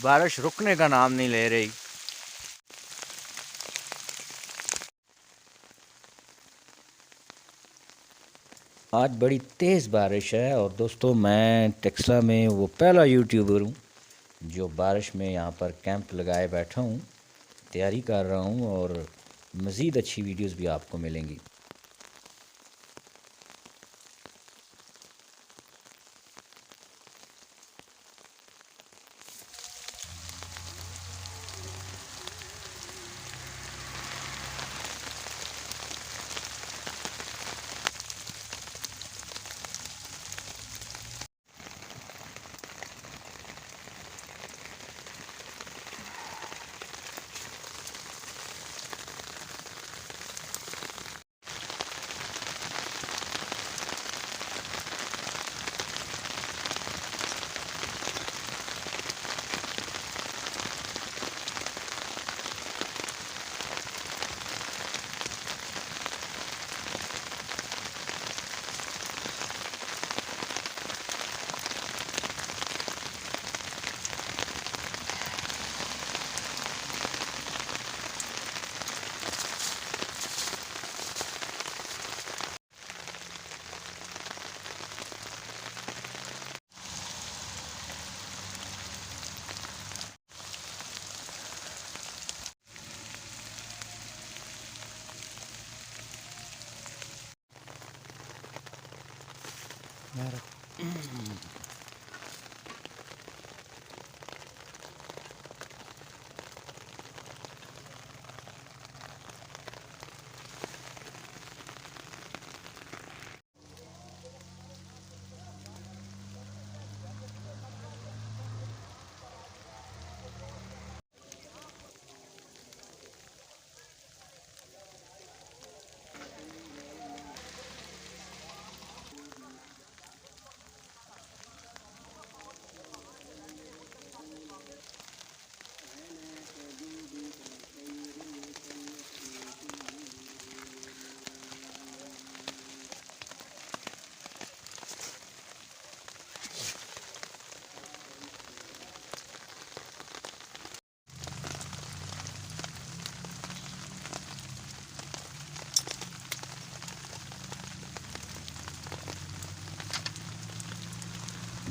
बारिश रुकने का नाम नहीं ले रही। आज बड़ी तेज़ बारिश है और दोस्तों मैं टेक्सला में वो पहला यूट्यूबर हूँ जो बारिश में यहाँ पर कैंप लगाए बैठा हूँ, तैयारी कर रहा हूँ और मज़ीद अच्छी वीडियोस भी आपको मिलेंगी।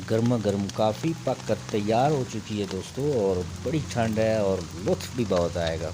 गर्मा गर्म काफ़ी पक कर तैयार हो चुकी है दोस्तों और बड़ी ठंड है और लुत्फ़ भी बहुत आएगा।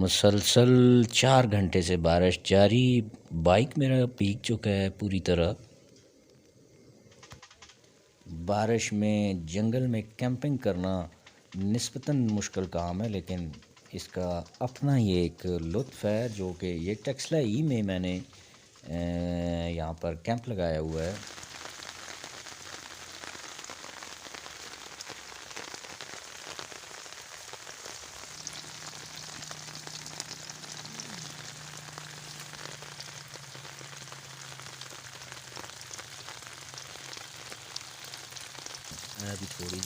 मुसलसल 4 घंटे से बारिश जारी। बाइक मेरा भीग चुका है पूरी तरह। बारिश में जंगल में कैंपिंग करना निस्बतन मुश्किल काम है, लेकिन इसका अपना ही एक लुत्फ़ है जो कि ये टेक्सला ई में मैंने यहाँ पर कैंप लगाया हुआ है। अभी थोड़ी